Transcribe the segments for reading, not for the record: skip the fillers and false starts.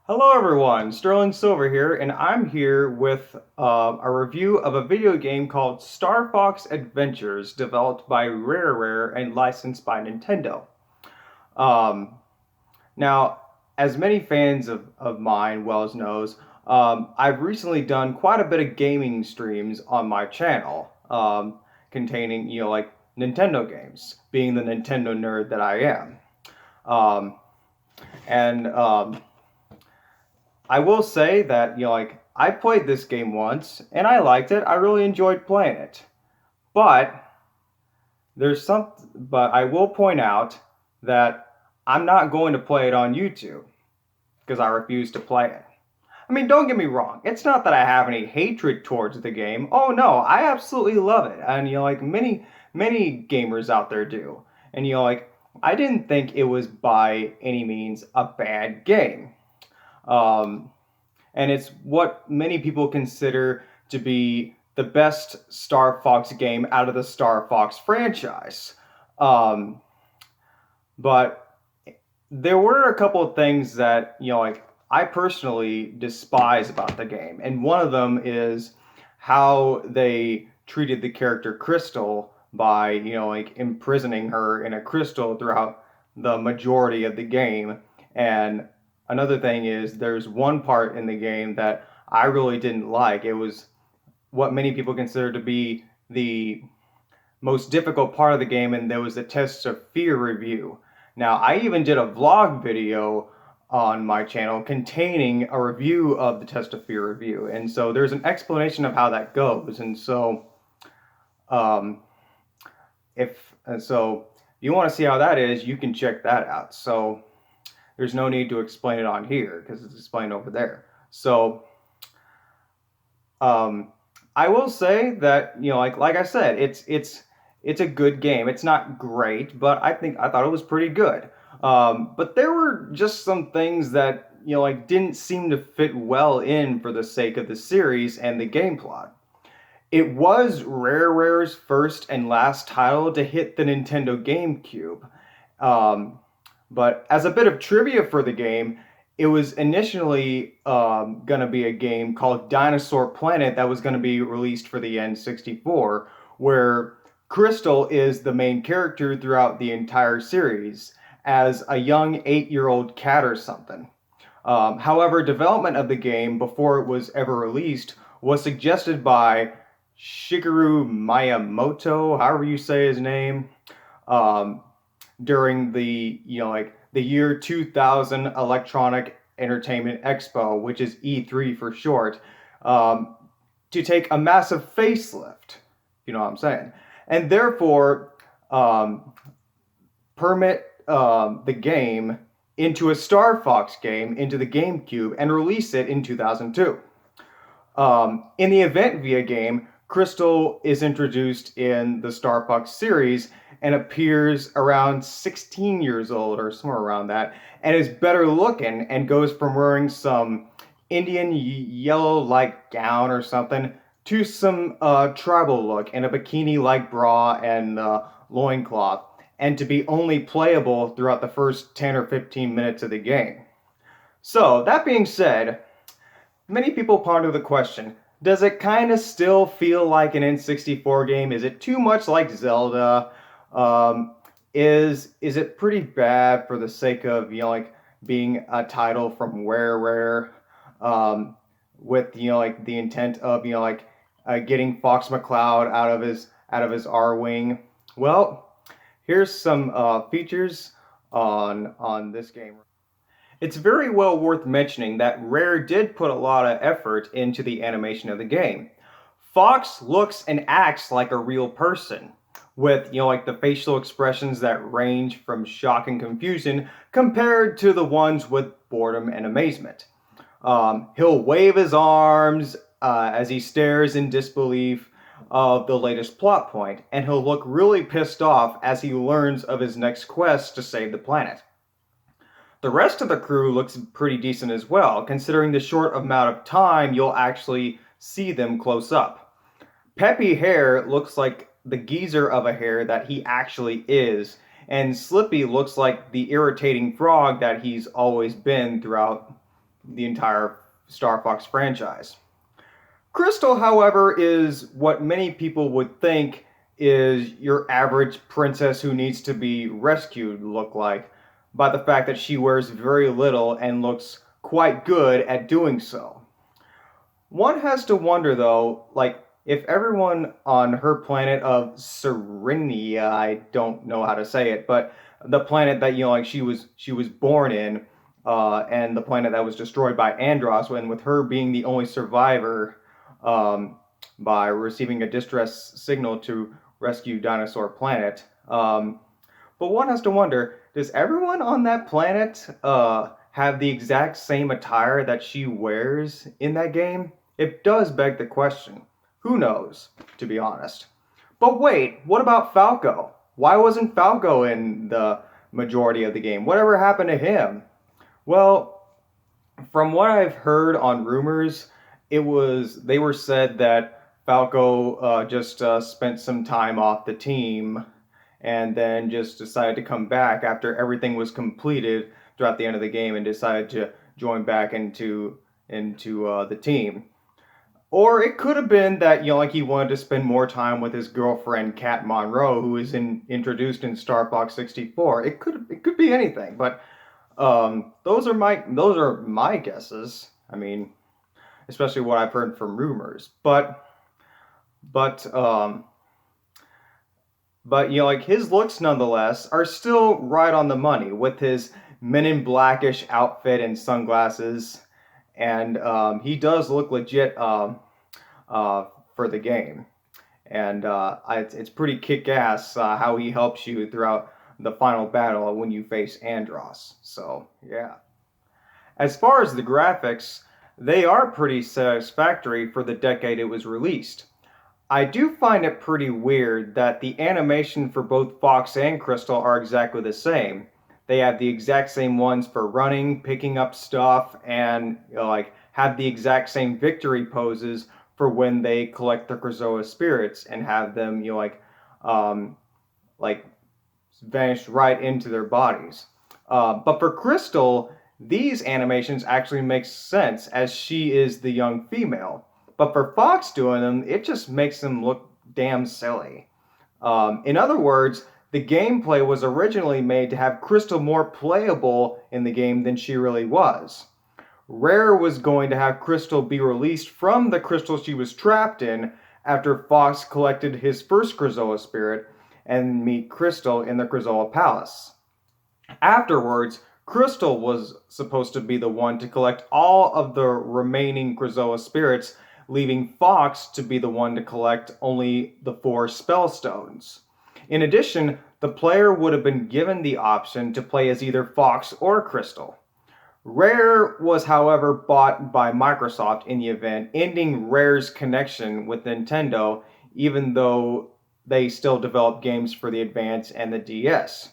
Hello everyone, Sterling Silver here, and I'm here with a review of a video game called Star Fox Adventures, developed by Rare and licensed by Nintendo. Um, Now, as many fans of mine well as knows, I've recently done quite a bit of gaming streams on my channel, containing, like Nintendo games, being the Nintendo nerd that I am. Um, and I will say that, I played this game once and I liked it. I really enjoyed playing it. But but I will point out that I'm not going to play it on YouTube because I refuse to play it. I mean, don't get me wrong. It's not that I have any hatred towards the game. Oh no, I absolutely love it. And many gamers out there do. And I didn't think it was by any means a bad game. Um, and it's what many people consider to be the best Star Fox game out of the Star Fox franchise. Um, but there were a couple of things that I personally despise about the game, and one of them is how they treated the character Krystal by imprisoning her in a crystal throughout the majority of the game. And another thing is there's one part in the game that I really didn't like. It was what many people consider to be the most difficult part of the game, and there was the test of fear review. Now, I even did a vlog video on my channel containing a review of the test of fear review, and so there's an explanation of how that goes. And so, um, if you want to see how that is, you can check that out. So there's no need to explain it on here because it's explained over there. So, um, I will say that like I said, it's a good game. It's not great, but I thought it was pretty good. But there were just some things that didn't seem to fit well in for the sake of the series and the game plot. It was Rare's first and last title to hit the Nintendo GameCube. Um, but as a bit of trivia for the game, it was initially going to be a game called Dinosaur Planet that was going to be released for the N64, where Krystal is the main character throughout the entire series as a young 8-year-old cat or something. However, development of the game before it was ever released was suggested by Shigeru Miyamoto, however you say his name, um, during the the year 2000 Electronic Entertainment Expo, which is E3 for short, um, to take a massive facelift. You know what I'm saying? And therefore, um, permit the game into a Star Fox game into the GameCube and release it in 2002. In the event via game, Krystal is introduced in the Star Fox series and appears around 16 years old or somewhere around that, and is better looking and goes from wearing some Indian yellow-like gown or something to some tribal look and a bikini-like bra and loincloth, and to be only playable throughout the first 10 or 15 minutes of the game. So, that being said, many people ponder the question, does it kind of still feel like an N64 game? Is it too much like Zelda? Um, is it pretty bad for the sake of being a title from Rare, with the intent of getting Fox McCloud out of his Rwing? Well, here's some features on this game. It's very well worth mentioning that Rare did put a lot of effort into the animation of the game. Fox looks and acts like a real person, with the facial expressions that range from shock and confusion compared to the ones with boredom and amazement. He'll wave his arms as he stares in disbelief of the latest plot point, and he'll look really pissed off as he learns of his next quest to save the planet. The rest of the crew looks pretty decent as well, considering the short amount of time you'll actually see them close up. Peppy Hair looks like the geezer of a hair that he actually is, and Slippy looks like the irritating frog that he's always been throughout the entire Star Fox franchise. Krystal, however, is what many people would think is your average princess who needs to be rescued look like, by the fact that she wears very little and looks quite good at doing so. One has to wonder though, like, if everyone on her planet of Serenia, I don't know how to say it, but the planet that like she was born in, and the planet that was destroyed by Andros, and with her being the only survivor, um, by receiving a distress signal to rescue Dinosaur Planet. But one has to wonder, does everyone on that planet have the exact same attire that she wears in that game? It does beg the question. Who knows, to be honest. But wait, what about Falco? Why wasn't Falco in the majority of the game? Whatever happened to him? Well, from what I've heard on rumors, they were said that Falco just spent some time off the team and then just decided to come back after everything was completed throughout the end of the game and decided to join back into the team. Or it could have been that like he wanted to spend more time with his girlfriend Kat Monroe, who is introduced in Star Fox 64. It could be anything, but those are my guesses. I mean, especially what I've heard from rumors. But but like his looks nonetheless are still right on the money with his Men in Blackish outfit and sunglasses, and he does look legit for the game. And it's pretty kick-ass how he helps you throughout the final battle when you face Andros. So yeah. As far as the graphics, they are pretty satisfactory for the decade it was released. I do find it pretty weird that the animation for both Fox and Krystal are exactly the same. They have the exact same ones for running, picking up stuff, and like have the exact same victory poses for when they collect the Krazoa spirits and have them um, like vanish right into their bodies. But for Krystal, these animations actually make sense as she is the young female. But for Fox doing them, it just makes them look damn silly. In other words, the gameplay was originally made to have Krystal more playable in the game than she really was. Rare was going to have Krystal be released from the crystal she was trapped in after Fox collected his first Krazoa spirit and meet Krystal in the Krazoa Palace. Afterwards, Krystal was supposed to be the one to collect all of the remaining Krazoa spirits, leaving Fox to be the one to collect only the 4 spell stones. In addition, the player would have been given the option to play as either Fox or Krystal. Rare was, however, bought by Microsoft in the event, ending Rare's connection with Nintendo, even though they still developed games for the Advance and the DS.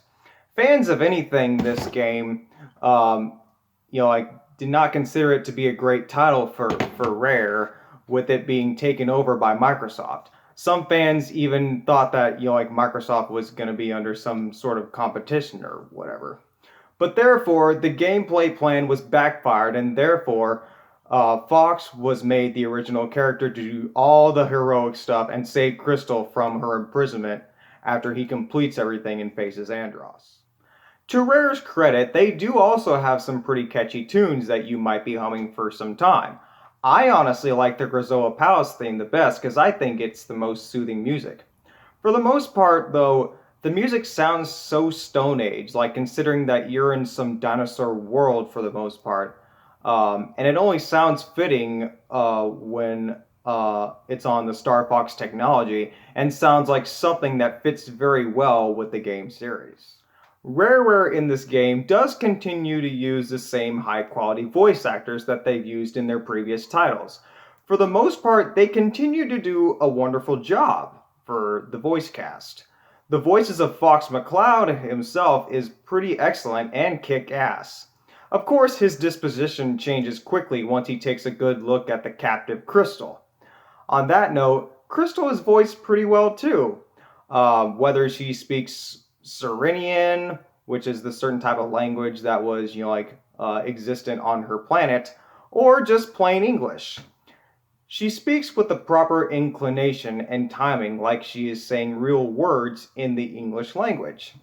Fans of anything this game, did not consider it to be a great title for Rare, with it being taken over by Microsoft. Some fans even thought that Microsoft was going to be under some sort of competition or whatever. But therefore, the gameplay plan was backfired, and therefore, Fox was made the original character to do all the heroic stuff and save Krystal from her imprisonment after he completes everything and faces Andros. To Rare's credit, they do also have some pretty catchy tunes that you might be humming for some time. I honestly like the Krazoa Palace theme the best because I think it's the most soothing music. For the most part, though, the music sounds so Stone Age, like considering that you're in some dinosaur world for the most part. And it only sounds fitting when it's on the Star Fox technology and sounds like something that fits very well with the game series. Rareware in this game does continue to use the same high quality voice actors that they've used in their previous titles. For the most part, they continue to do a wonderful job for the voice cast. The voices of Fox McCloud himself is pretty excellent and kick-ass. Of course, his disposition changes quickly once he takes a good look at the captive Krystal. On that note, Krystal is voiced pretty well too. Whether she speaks Serenian, which is the certain type of language that was, existent on her planet, or just plain English. She speaks with the proper inclination and timing like she is saying real words in the English language.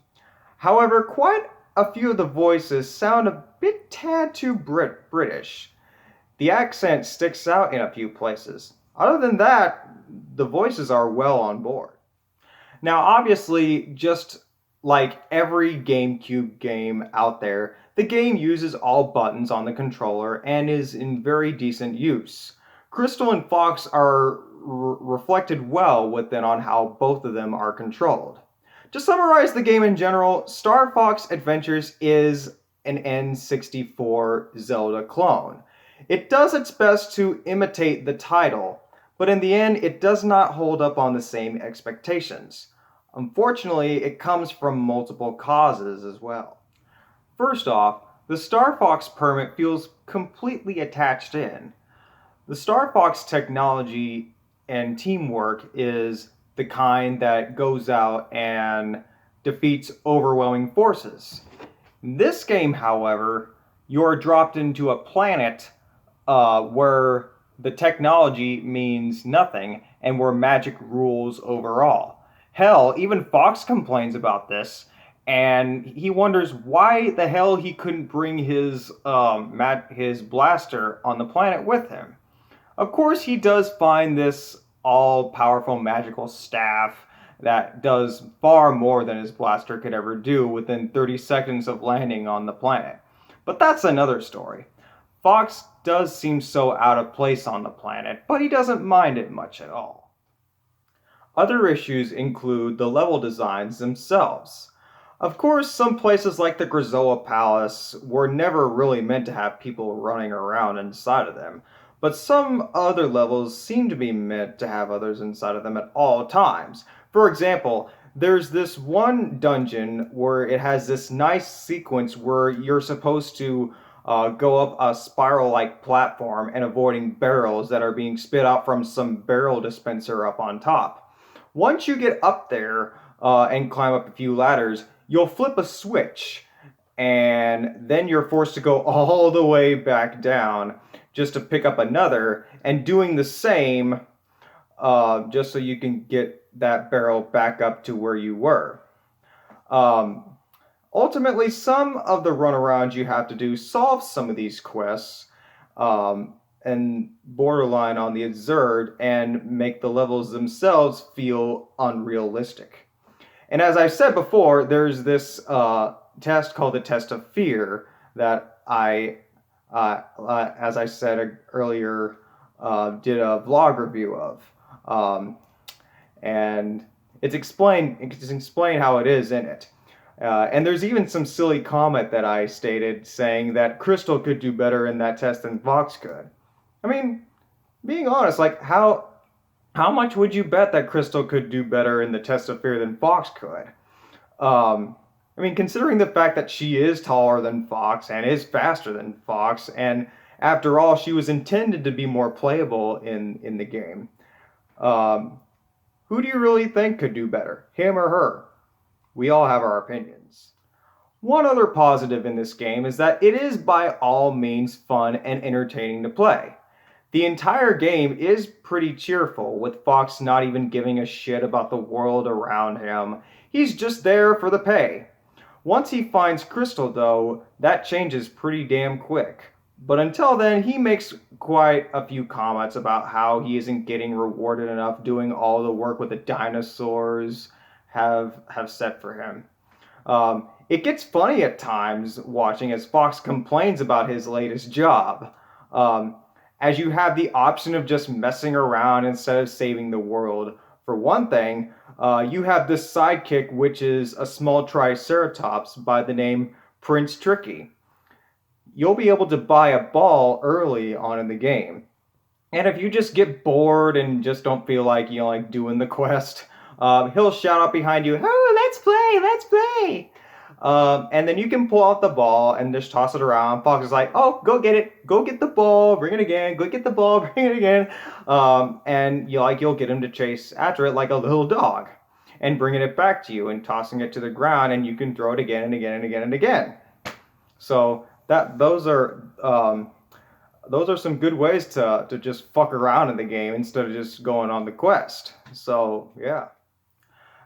However, quite a few of the voices sound a bit tad too British. The accent sticks out in a few places. Other than that, the voices are well on board. Now, obviously, just like every GameCube game out there, the game uses all buttons on the controller and is in very decent use. Krystal and Fox are reflected well within on how both of them are controlled. To summarize the game in general, Star Fox Adventures is an N64 Zelda clone. It does its best to imitate the title, but in the end, it does not hold up on the same expectations. Unfortunately, it comes from multiple causes as well. First off, the Star Fox permit feels completely attached in. The Star Fox technology and teamwork is the kind that goes out and defeats overwhelming forces. In this game, however, you're dropped into a planet where the technology means nothing and where magic rules overall. Hell, even Fox complains about this, and he wonders why the hell he couldn't bring his blaster on the planet with him. Of course, he does find this all-powerful magical staff that does far more than his blaster could ever do within 30 seconds of landing on the planet. But that's another story. Fox does seem so out of place on the planet, but he doesn't mind it much at all. Other issues include the level designs themselves. Of course, some places like the Grizola Palace were never really meant to have people running around inside of them, but some other levels seem to be meant to have others inside of them at all times. For example, there's this one dungeon where it has this nice sequence where you're supposed to go up a spiral-like platform and avoiding barrels that are being spit out from some barrel dispenser up on top. Once you get up there and climb up a few ladders, you'll flip a switch, and then you're forced to go all the way back down just to pick up another, and doing the same just so you can get that barrel back up to where you were. Ultimately, some of the runarounds you have to do solve some of these quests and borderline on the absurd and make the levels themselves feel unrealistic. And as I said before, there's this test called the test of fear that as I said earlier, did a vlog review of. And it's explained how it is in it. And there's even some silly comment that I stated saying that Krystal could do better in that test than Fox could. I mean, being honest, like how much would you bet that Krystal could do better in the test of fear than Fox could? I mean, considering the fact that she is taller than Fox and is faster than Fox, and after all, she was intended to be more playable in the game. Who do you really think could do better, him or her? We all have our opinions. One other positive in this game is that it is by all means fun and entertaining to play. The entire game is pretty cheerful, with Fox not even giving a shit about the world around him. He's just there for the pay. Once he finds Krystal, though, that changes pretty damn quick. But until then, he makes quite a few comments about how he isn't getting rewarded enough doing all the work with the dinosaurs have set for him. It gets funny at times watching as Fox complains about his latest job. As you have the option of just messing around instead of saving the world. For one thing, you have this sidekick, which is a small triceratops by the name Prince Tricky. You'll be able to buy a ball early on in the game. And if you just get bored and just don't feel like, doing the quest, he'll shout out behind you, "Oh, let's play!" And then you can pull out the ball and just toss it around. Fox is like, "Oh, go get it. Go get the ball. Bring it again. Go get the ball. Bring it again." And you'll get him to chase after it like a little dog and bringing it back to you and tossing it to the ground, and you can throw it again and again and again and again. So that those are some good ways to just fuck around in the game instead of just going on the quest. So yeah.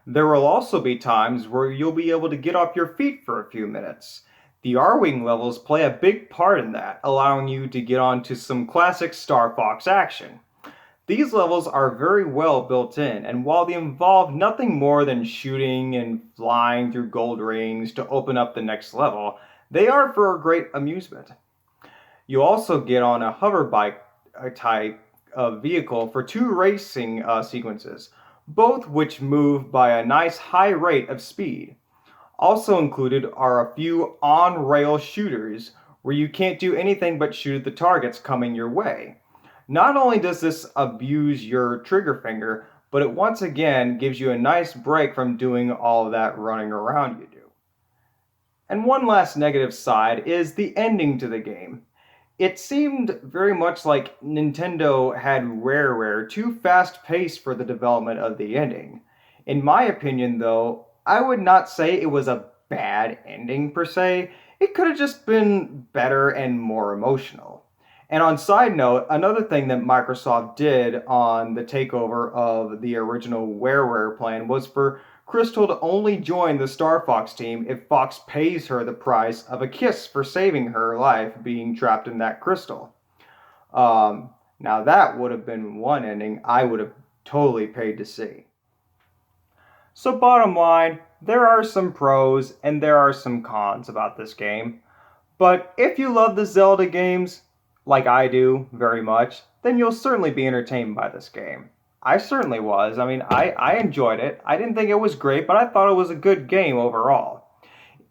There will also be times where you'll be able to get off your feet for a few minutes. The Rwing levels play a big part in that, allowing you to get onto some classic Star Fox action. These levels are very well built in, and while they involve nothing more than shooting and flying through gold rings to open up the next level, they are for a great amusement. You also get on a hover bike type of vehicle for two racing sequences, both which move by a nice high rate of speed. Also included are a few on rail shooters where you can't do anything but shoot at the targets coming your way. Not only does this abuse your trigger finger, but it once again gives you a nice break from doing all of that running around you do. And one last negative side is the ending to the game. It seemed very much like Nintendo had Rareware too fast paced for the development of the ending. In my opinion, though, I would not say it was a bad ending per se. It could have just been better and more emotional. And on side note, another thing that Microsoft did on the takeover of the original WarWare plan was for Krystal to only join the Star Fox team if Fox pays her the price of a kiss for saving her life being trapped in that crystal. Now that would have been one ending I would have totally paid to see. So bottom line, there are some pros and there are some cons about this game. But if you love the Zelda games, like I do very much, then you'll certainly be entertained by this game. I certainly was. I mean, I enjoyed it. I didn't think it was great, but I thought it was a good game overall.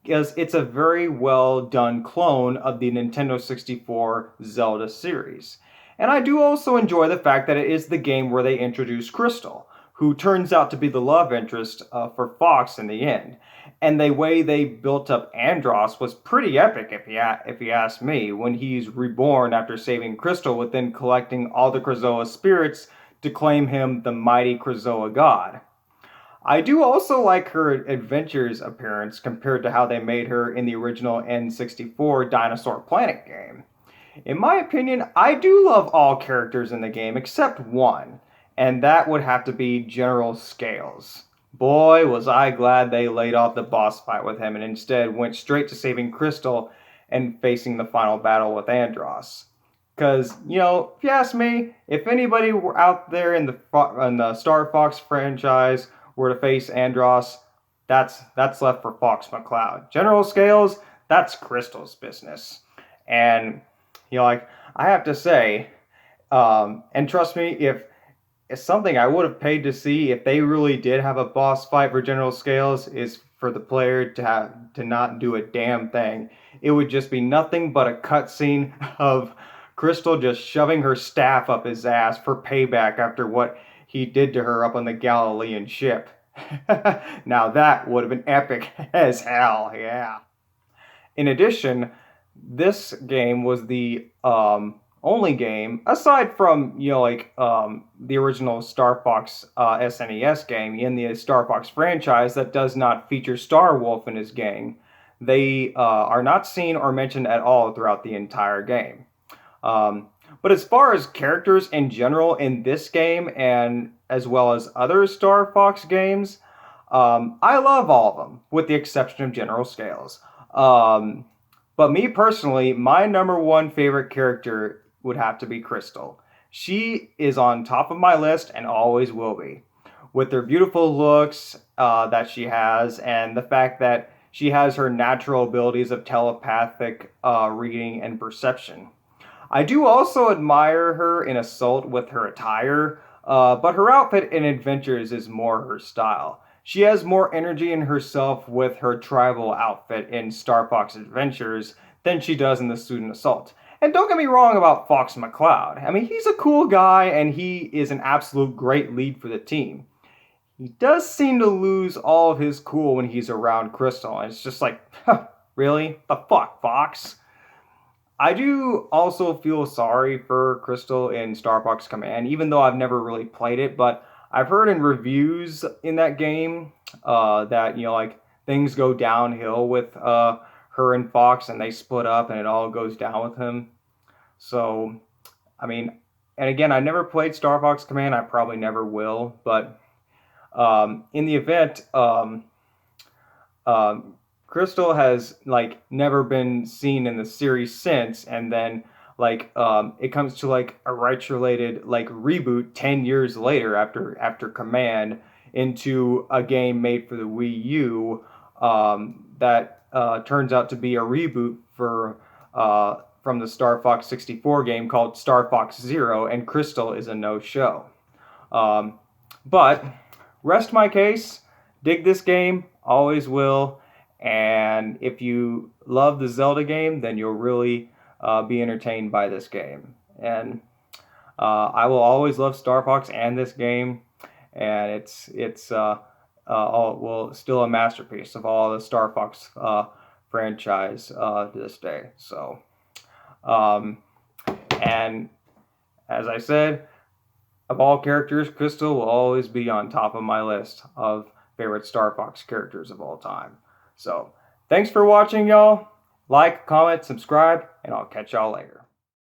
Because it's a very well done clone of the Nintendo 64 Zelda series. And I do also enjoy the fact that it is the game where they introduce Krystal, who turns out to be the love interest for Fox in the end. And the way they built up Andros was pretty epic, if you ask me, when he's reborn after saving Krystal with then collecting all the Krazoa spirits to claim him the mighty Krazoa god. I do also like her adventures appearance compared to how they made her in the original N64 Dinosaur Planet game. In my opinion, I do love all characters in the game except one, and that would have to be General Scales. Boy, was I glad they laid off the boss fight with him and instead went straight to saving Krystal and facing the final battle with Andros. Because, if you ask me, if anybody were out there in the Star Fox franchise were to face Andros, that's left for Fox McCloud. General Scales, that's Krystal's business. And, I have to say, and trust me, if it's something I would have paid to see if they really did have a boss fight for General Scales is for the player to not do a damn thing. It would just be nothing but a cutscene of Krystal just shoving her staff up his ass for payback after what he did to her up on the Galilean ship. Now that would have been epic as hell, yeah. In addition, this game was the only game, aside from the original Star Fox SNES game in the Star Fox franchise, that does not feature Star Wolf and his gang. They are not seen or mentioned at all throughout the entire game. But as far as characters in general in this game, and as well as other Star Fox games, I love all of them, with the exception of General Scales. But me personally, my number one favorite character would have to be Krystal. She is on top of my list and always will be. With her beautiful looks that she has, and the fact that she has her natural abilities of telepathic reading and perception. I do also admire her in Assault with her attire, but her outfit in Adventures is more her style. She has more energy in herself with her tribal outfit in Star Fox Adventures than she does in the Student Assault. And don't get me wrong about Fox McCloud. I mean, he's a cool guy and he is an absolute great lead for the team. He does seem to lose all of his cool when he's around Krystal, and it's just like, huh, really? The fuck, Fox? I do also feel sorry for Krystal in Star Fox Command, even though I've never really played it, but I've heard in reviews in that game that, things go downhill with her and Fox, and they split up, and it all goes down with him. So, I mean, and again, I never played Star Fox Command. I probably never will. But in the event, um, Krystal has like never been seen in the series since, and then like it comes to like a rights related like reboot 10 years later after Command into a game made for the Wii U that turns out to be a reboot for from the Star Fox 64 game called Star Fox Zero, and Krystal is a no-show. But rest my case, dig this game, always will. And if you love the Zelda game, then you'll really be entertained by this game. And I will always love Star Fox and this game, and well still a masterpiece of all the Star Fox franchise to this day. So, um, and as I said, of all characters, Krystal will always be on top of my list of favorite Star Fox characters of all time. So, thanks for watching, y'all. Like, comment, subscribe, and I'll catch y'all later.